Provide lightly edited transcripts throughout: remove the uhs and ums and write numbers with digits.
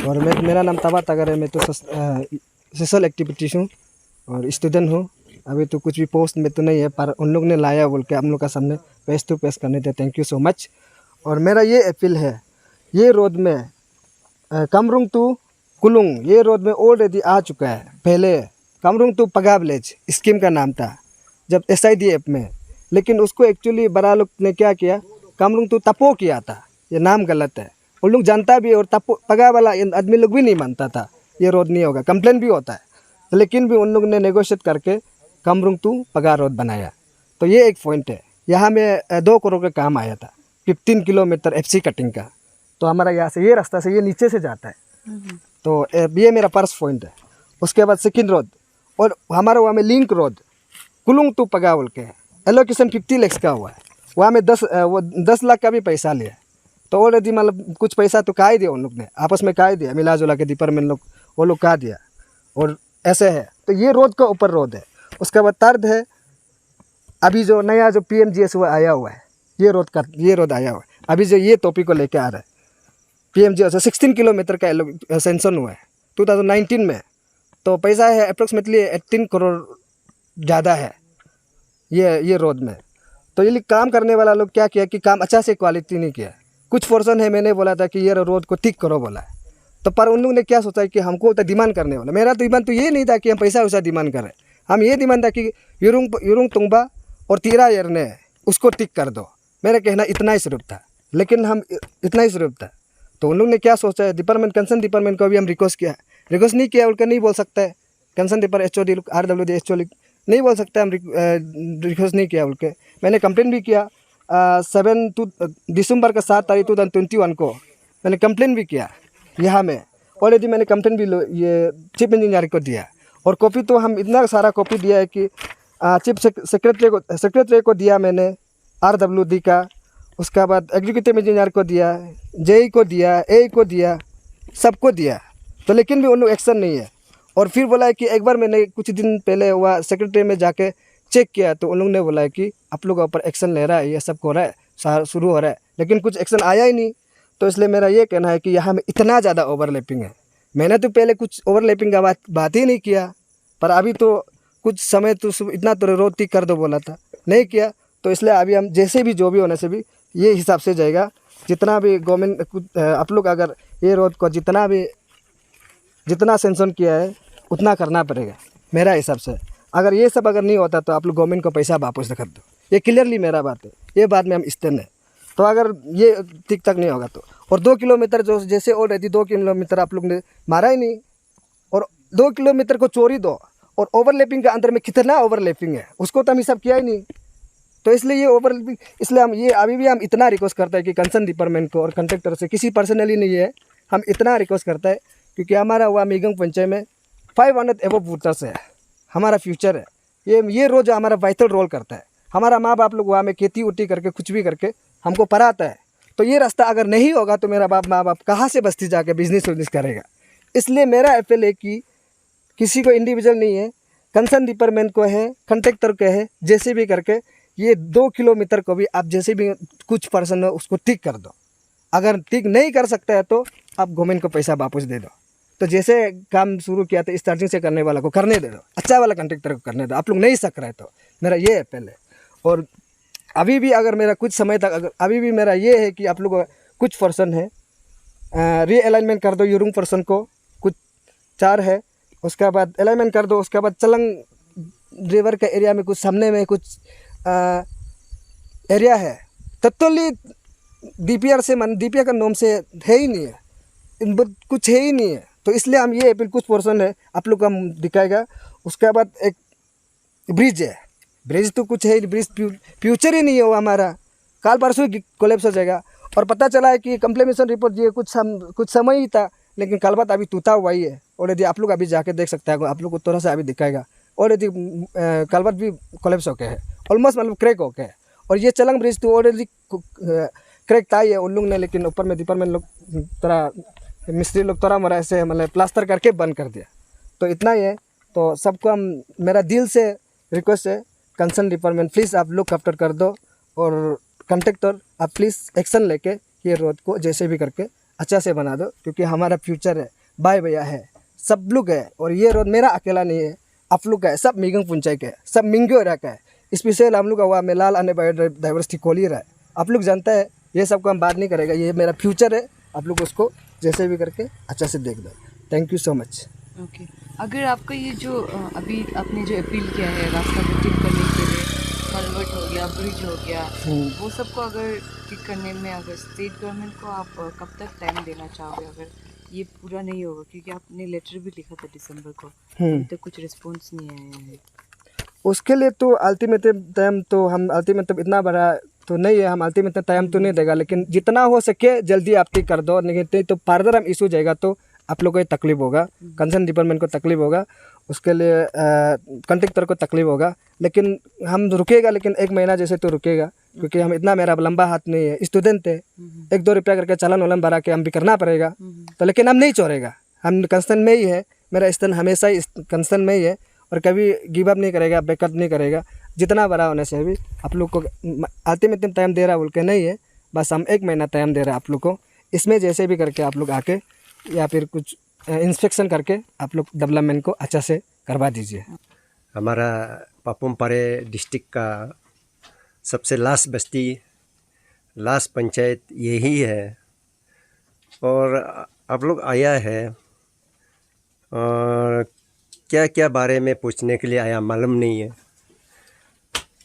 और मेरा नाम तबा तगर है। मैं तो सोशल एक्टिविटीज़ हूँ और स्टूडेंट हूँ। अभी तो कुछ भी पोस्ट में तो नहीं है, पर उन लोग ने लाया बोल के हम लोग का सामने फेस टू फेस करने थे। Thank you so much. और मेरा ये अपील है, ये रोड में कमरुंग टू कुलुंग, ये रोड में ऑलरेडी आ चुका है। पहले कमरुंग टू पगा विलेज स्कीम का नाम था जब SIDF में, लेकिन उसको एक्चुअली बड़ा लोग ने क्या किया, कमरुंग टू तपो किया था। ये नाम गलत है, उन लोग जानता भी और तपो पगा वाला आदमी लोग भी नहीं मानता था ये रोड नहीं होगा, कंप्लेन भी होता है, लेकिन भी उन लोग ने नेगोशिएट करके कमरुंग टू पगा रोड बनाया। तो ये एक पॉइंट है। यहाँ में 2 करोड़ का काम आया था, 15 किलोमीटर FC कटिंग का। तो हमारा यहाँ से ये रास्ता से ये नीचे से जाता है। तो ये मेरा फर्स्ट पॉइंट है। उसके बाद सेकेंड रोड, और हमारा वहाँ में लिंक रोड कुलुंग टू पगा बोल के एलोकेशन 50 लाख का हुआ है। वहाँ में 10 लाख का भी पैसा लिया। तो ऑलरेडी मतलब कुछ पैसा तो कहा ही दिया उन लोग ने, आपस में कहा ही दिया, मिला जुला के डिपार्टमेंट लोग वो लोग कहा दिया। और ऐसे है। तो ये रोड का ऊपर रोड है। उसके बाद थर्ड है, अभी जो नया जो PMGS हुआ आया हुआ है, ये रोड आया हुआ है। अभी जो ये टॉपिक को लेके आ रहा है, PMGS 16 किलोमीटर का सेंक्शन हुआ है 2019 में। तो पैसा है अप्रोक्सीमेटली 18 करोड़ ज़्यादा है ये रोड में। तो ये काम करने वाला लोग क्या किया कि काम अच्छा से क्वालिटी नहीं किया। कुछ पोर्शन है, मैंने बोला था कि ये रोड को ठीक करो बोला है, तो पर उन लोग ने क्या सोचा कि हमको तो डिमांड करने वाला। मेरा तो डिमांड तो ये नहीं था कि हम पैसा वैसा डिमांड करें। हम ये डिमांड था कि युरुंग तुंगबा और तीरा ने उसको टिक कर दो। मेरा कहना इतना ही सिर्फ था, लेकिन हम इतना ही सिर्फ था। तो उन लोग ने क्या सोचा है, कंसर्न डिपार्टमेंट को भी हम रिक्वेस्ट नहीं किया, उनका नहीं बोल सकता है। Concern department HOD RWD HOD नहीं बोल सकता, हम रिक्वेस्ट नहीं किया उनके। मैंने कंप्लेन भी किया दिसंबर का 7 तारीख 2021 को मैंने कंप्लेन भी किया। यहाँ में ऑलरेडी मैंने कंप्लेन भी ये चीफ इंजीनियर को दिया। और कॉपी तो हम इतना सारा कॉपी दिया है कि चीफ सेक्रेटरी को दिया मैंने, RWD का, उसके बाद एग्जीक्यूटिव इंजीनियर को दिया, JE को दिया, AE को दिया, सबको दिया। तो लेकिन भी उन लोग एक्शन नहीं है। और फिर बोला है कि एक बार मैंने कुछ दिन पहले हुआ सेक्रेटरी में जाके चेक किया, तो उन लोग ने बोला है कि आप लोग ऊपर एक्शन ले रहा है, ये सब हो रहा है, शुरू हो रहा है, लेकिन कुछ एक्शन आया ही नहीं। तो इसलिए मेरा ये कहना है कि यहाँ में इतना ज़्यादा ओवरलैपिंग है। मैंने तो पहले कुछ ओवरलैपिंग का बात ही नहीं किया, पर अभी तो कुछ समय तो इतना तो रोड ठीक कर दो बोला था, नहीं किया। तो इसलिए अभी हम जैसे भी जो भी होने से भी ये हिसाब से जाएगा। जितना भी गवर्नमेंट आप लोग अगर ये रोड को जितना सेंक्शन किया है उतना करना पड़ेगा मेरा हिसाब से। अगर ये सब अगर नहीं होता तो आप लोग गवर्नमेंट को पैसा वापस कर दो। ये क्लियरली मेरा बात है, ये बात में हम स्टैंड है। तो अगर ये ठीक तक नहीं होगा तो, और 2 किलोमीटर जो जैसे ऑलरेडी 2 किलोमीटर आप लोग ने मारा ही नहीं, और 2 किलोमीटर को चोरी दो, और ओवरलैपिंग के अंदर में कितना ओवरलैपिंग है उसको तो हम हिसाब किया ही नहीं। तो इसलिए ये ओवरलैपिंग, इसलिए हम ये अभी भी हम इतना रिक्वेस्ट करते हैं कि कंसर्न डिपार्टमेंट को और कंट्रेक्टर से, किसी पर्सनली नहीं है, हम इतना रिक्वेस्ट करते हैं क्योंकि हमारा हुआ मीगंग पंचायत में 500 एबव वोटर्स है, हमारा फ्यूचर है। ये रोज़ हमारा वाइटल रोल करता है। हमारा माँ बाप लोग वहाँ में खेती उटी करके कुछ भी करके हमको पढ़ाता है। तो ये रास्ता अगर नहीं होगा तो मेरा माँ बाप कहाँ से बस्ती जाके बिजनेस करेगा। इसलिए मेरा अपील है कि किसी को इंडिविजुअल नहीं है, कंसर्न डिपार्टमेंट को है, कंट्रेक्टर को है, जैसे भी करके ये 2 किलोमीटर को भी आप जैसे भी कुछ पर्सन हो उसको ठीक कर दो। अगर ठीक नहीं कर सकता है तो आप गवर्नमेंट को पैसा वापस दे दो। तो जैसे काम शुरू किया था स्टार्टिंग से करने वाला को करने दे दो, अच्छा वाला कंट्रेक्टर को करने दो। आप लोग नहीं सक रहे तो मेरा ये अपील है। और अभी भी अगर मेरा कुछ समय तक अगर अभी भी मेरा ये है कि आप लोग कुछ पर्सन है रीअलाइनमेंट कर दो, यूरुंग पर्सन को कुछ 4 है, उसके बाद अलाइनमेंट कर दो। उसके बाद चलंग रिवर के एरिया में कुछ सामने में कुछ एरिया है, टोटली DPR का नाम से है ही नहीं है, कुछ है ही नहीं है। तो इसलिए हम ये अपील, कुछ पोर्शन है आप लोग को हम दिखाएगा। उसके बाद एक ब्रिज है, ब्रिज तो कुछ है, ब्रिज फ्यूचर ही नहीं है वो हमारा, कल परसों कोलैप्स हो जाएगा। और पता चला है कि कंप्लेमेशन रिपोर्ट ये कुछ समय ही था, लेकिन कल बात अभी टूटा हुआ ही है ऑलरेडी। आप लोग अभी जाके देख सकते हैं, आप लोग को थोड़ा सा अभी दिखाएगा। ऑलरेडी कलबत भी कोलैप्स हो गया है, ऑलमोस्ट मतलब क्रैक हो गया है। और ये चलंग ब्रिज तो ऑलरेडी क्रैक था ही है उन लोग ने, लेकिन ऊपर में डिपार्टमेंट लोग थोड़ा मिस्त्री लोग थोड़ा मोरा ऐसे मतलब प्लास्टर करके बंद कर दिया। तो इतना ही है। तो सबको हम मेरा दिल से रिक्वेस्ट है, कंसर्न डिपार्टमेंट प्लीज़ आप लोग कैप्चर कर दो, और कंट्रेक्टर आप प्लीज़ एक्शन लेके ये रोड को जैसे भी करके अच्छा से बना दो, क्योंकि हमारा फ्यूचर है, भाई भैया है, सब लोग है। और ये रोड मेरा अकेला नहीं है, आप लोग का है, सब मिगंग पंचायत का है, सब मिंगो रखा है। स्पेशल हम लोग का हुआ में लाल आने बायोडाइवर्सिटी खोली रहा है। आप लोग जानता है, ये सब को हम बात नहीं करेगा, ये मेरा फ्यूचर है। आप लोग उसको जैसे भी करके अच्छा से देख दो। Thank you so much. Okay, अगर आपका ये जो अभी आपने जो अपील किया है रास्ता को ठीक करने के लिए, कन्वर्ट हो गया, ब्रिज हो गया, वो सबको अगर ठीक करने में अगर स्टेट गवर्नमेंट को आप कब तक टाइम देना चाहोगे अगर ये पूरा नहीं होगा? क्योंकि आपने लेटर भी लिखा था दिसंबर को, अभी तक कुछ रिस्पॉन्स नहीं आया है। उसके लिए तो अल्टीमेटम टाइम तो हम अल्टीमेटम इतना बड़ा तो नहीं है, हम अल्टीमेटम टाइम तो नहीं देगा, लेकिन जितना हो सके जल्दी आप ठीक कर दो। नहीं तो फर्दर हम इशू जाएगा तो आप लोगों को तकलीफ होगा, कंसर्न डिपार्टमेंट को तकलीफ होगा, उसके लिए कॉन्ट्रैक्टर को तकलीफ होगा। लेकिन हम रुकेगा, लेकिन 1 महीना जैसे तो रुकेगा, क्योंकि हम इतना मेरा लंबा हाथ नहीं है, स्टूडेंट है, 1-2 रुपया करके चालान वालन भरा के हम भी करना पड़ेगा। तो लेकिन हम नहीं छोड़ेगा, हम कंसर्न में ही है, मेरा स्थान हमेशा ही कंसर्न में ही है, और कभी गिव अप नहीं करेगा, बैकअप नहीं करेगा। जितना बड़ा होने से भी आप लोग को अल्टीमेटम टाइम दे रहा बोल के नहीं है, बस हम 1 महीना टाइम दे रहे हैं आप लोग को। इसमें जैसे भी करके आप लोग आके या फिर कुछ इंस्पेक्शन करके आप लोग डेवलपमेंट को अच्छा से करवा दीजिए। हमारा पापुम पारे डिस्ट्रिक्ट का सबसे लास्ट बस्ती, लास्ट पंचायत यही है, और आप लोग आया है और क्या क्या बारे में पूछने के लिए आया मालूम नहीं है।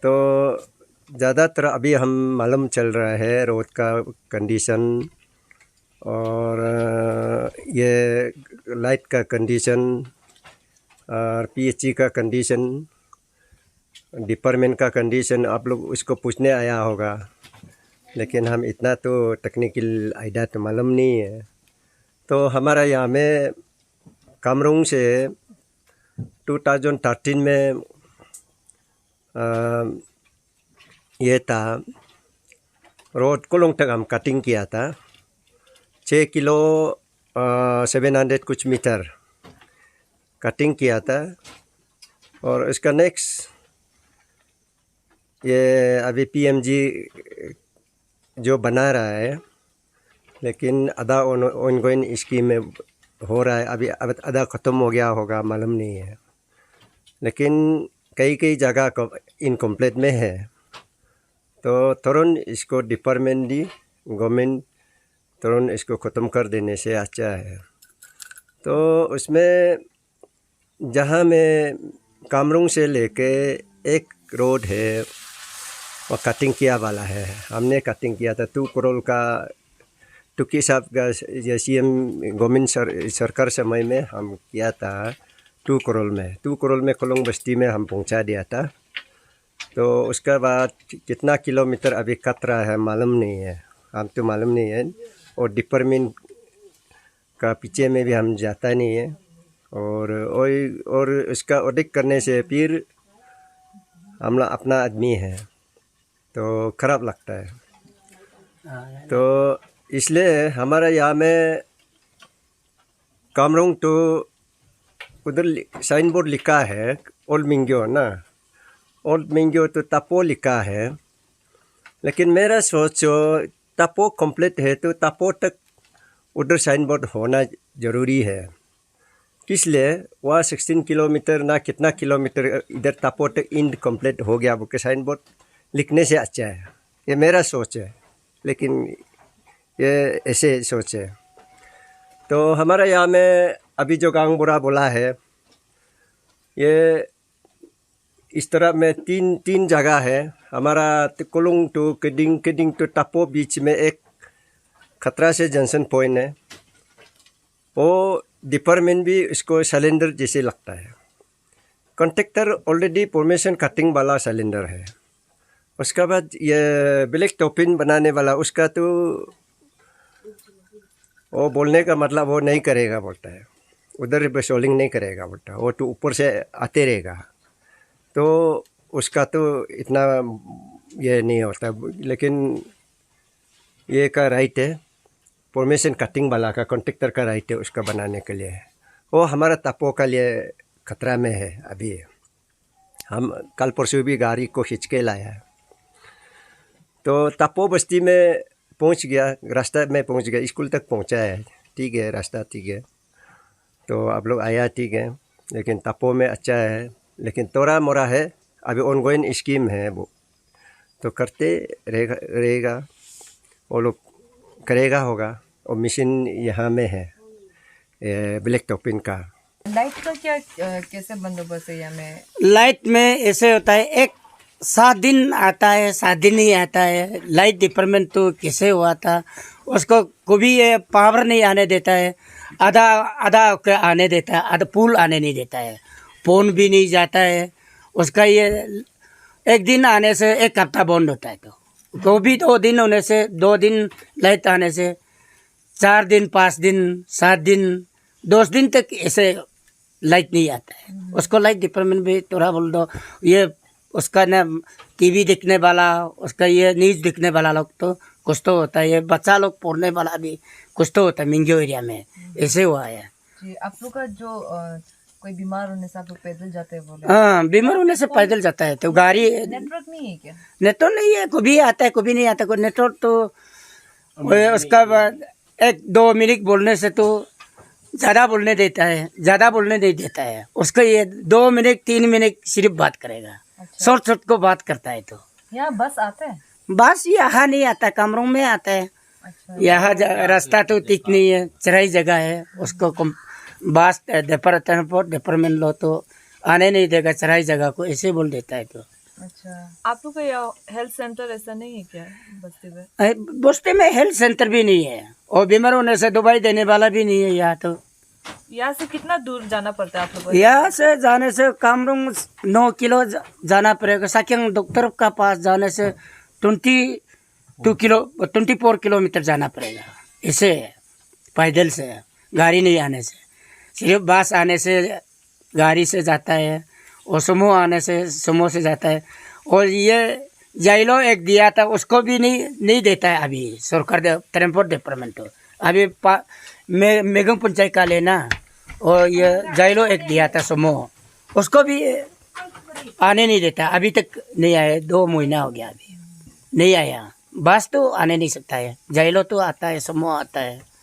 तो ज़्यादातर अभी हम मालूम चल रहा है रोड का कंडीशन, और ये लाइट का कंडीशन, और पीएचई का कंडीशन, डिपार्टमेंट का कंडीशन, आप लोग उसको पूछने आया होगा। लेकिन हम इतना तो टेक्निकल आइडिया तो मालूम नहीं है। तो हमारा यहाँ में कामरूंग से 2013 में ये था रोड कोलोंग तक हम कटिंग किया था, 6 किलो 700 कुछ मीटर कटिंग किया था। और इसका नेक्स्ट ये अभी पीएमजी जो बना रहा है, लेकिन आधा ऑनगोइंग स्कीम में हो रहा है, अभी आधा ख़त्म हो गया होगा मालूम नहीं है। लेकिन कई कई जगह को इनकम्प्लीट में है, तो तुरंत इसको डिपार्टमेंट दी गवर्नमेंट तुरंत इसको ख़त्म कर देने से अच्छा है। तो उसमें जहाँ में कामरूंग से लेके एक रोड है वो कटिंग किया वाला है, हमने कटिंग किया था 2 करोड़ का। टुकी साहब का ये सीएम गवर्नमेंट सरकार समय में हम किया था 2 करोड़ में कोलोंग बस्ती में हम पहुंचा दिया था। तो उसके बाद कितना किलोमीटर अभी कट रहा है मालूम नहीं है, हम तो मालूम नहीं है। और डिपार्टमेंट का पीछे में भी हम जाता नहीं है, और उसका ऑडिट करने से फिर हम लोग अपना आदमी है तो ख़राब लगता है। तो इसलिए हमारा यहाँ में कामरूंग तो उधर साइन बोर्ड लिखा है ओल्ड मिंग्यो ना, ओल्ड मिंग्यो तो तापो लिखा है। लेकिन मेरा सोचो तापो कंप्लीट है तो तापो तक उधर साइन बोर्ड होना ज़रूरी है। किस लिए वहाँ 16 किलोमीटर ना कितना किलोमीटर इधर तापो तक इनकम्प्लीट हो गया वो के साइन बोर्ड लिखने से अच्छा है, ये मेरा सोच है। लेकिन ये ऐसे सोच है। तो हमारे यहाँ में अभी जो गांगबुरा बोला है, ये इस तरह में तीन जगह है। हमारा कोलुंग टू किडिंग टू टापो बीच में एक खतरा से जंक्शन पॉइंट है, वो डिपार्टमेंट भी इसको सिलेंडर जैसे लगता है। कॉन्ट्रैक्टर ऑलरेडी फॉर्मेशन कटिंग वाला सिलेंडर है। उसके बाद ये ब्लैक टॉपिन बनाने वाला उसका तो वो बोलने का मतलब वो नहीं करेगा बोलता है, उधर बेसोलिंग नहीं करेगा बोलता है, वो तो ऊपर से आते रहेगा। तो उसका तो इतना ये नहीं होता। लेकिन ये का राइट है, फॉर्मेशन कटिंग वाला का कॉन्ट्रैक्टर का राइट है उसका बनाने के लिए। वो हमारा तापो का लिए खतरा में है। अभी हम कल परसों भी गाड़ी को खींच के लाया है। तो तापो बस्ती में पहुंच गया, रास्ता में पहुंच गया, स्कूल तक पहुंचा है, ठीक है, रास्ता ठीक है। तो आप लोग आया, ठीक है, लेकिन तपो में अच्छा है, लेकिन थोड़ा मोड़ा है, अभी ऑनगोइंग स्कीम है वो, तो करते रहेगा वो लोग, करेगा होगा। और मशीन यहाँ में है ब्लैक टॉपिंग का। लाइट का क्या कैसे बंदोबस्त है यहाँ में? लाइट में ऐसे होता है, एक 7 दिन आता है, 7 दिन नहीं आता है। लाइट डिपार्टमेंट तो कैसे हुआ था, उसको कभी ये पावर नहीं आने देता है, आधा आधा आने देता है, आधा पुल आने नहीं देता है, फोन भी नहीं जाता है उसका। ये एक दिन आने से 1 हफ्ता बंद होता है, तो कभी 2 दिन होने से, 2 दिन लाइट आने से 4 दिन, 5 दिन, 7 दिन, 10 दिन तक ऐसे लाइट नहीं आता है। उसको लाइट डिपार्टमेंट भी थोड़ा बोल दो, ये उसका ना टीवी देखने वाला, उसका ये न्यूज़ देखने वाला लोग तो कुछ तो होता है, ये बच्चा लोग पढ़ने वाला भी कुछ तो होता है। मिंगो एरिया में ऐसे हुआ है जी। आप लोग का जो कोई बीमार होने से आप लोग पैदल जाते हैं बोले? हाँ, बीमार होने से पैदल जाता है, तो गाड़ी नेटवर्क नहीं है क्या? नेटवर्क नहीं है, कभी आता है कभी नहीं आता। कोई नेटवर्क तो उसका बाद 1-2 मिनट बोलने से तो ज़्यादा बोलने देता है, ज़्यादा बोलने नहीं देता है उसको। ये 2 मिनट 3 मिनट सिर्फ बात करेगा, शॉर्ट शॉर्ट को बात करता है। तो यहाँ बस आते हैं? बस यहाँ नहीं आता, कमरों में आता है। अच्छा। यहाँ रास्ता तो ठीक नहीं है, चराई जगह है, उसको बस डिपार्टमेंट लो तो आने नहीं देगा चराई जगह को, ऐसे बोल देता है। तो अच्छा, आप लोग का यहाँ हेल्थ सेंटर ऐसा नहीं है क्या बस्ती में? बस्ती में हेल्थ सेंटर भी नहीं है, और बीमार होने से दवाई देने वाला भी नहीं है यहाँ। तो यहाँ से कितना दूर जाना पड़ता है आप लोग को? यहाँ से जाने से कामरूंग 9 किलो जाना पड़ेगा। साकिंग डॉक्टर का पास जाने से 24 किलोमीटर जाना पड़ेगा। इसे पैदल से, गाड़ी नहीं आने से, सिर्फ बस आने से गाड़ी से जाता है, और सुमो आने से सुमो से जाता है। और ये जाइलो एक दिया था, उसको भी नहीं देता है अभी सरकार ट्रांसपोर्ट डिपार्टमेंट। अभी मेघम पंचायत का लेना, और ये जाइलो एक दिया था सुमो, उसको भी आने नहीं देता, अभी तक नहीं आया। 2 महीना हो गया अभी नहीं आया। बस तो आने नहीं सकता है, जाइलो तो आता है, सुमो आता है।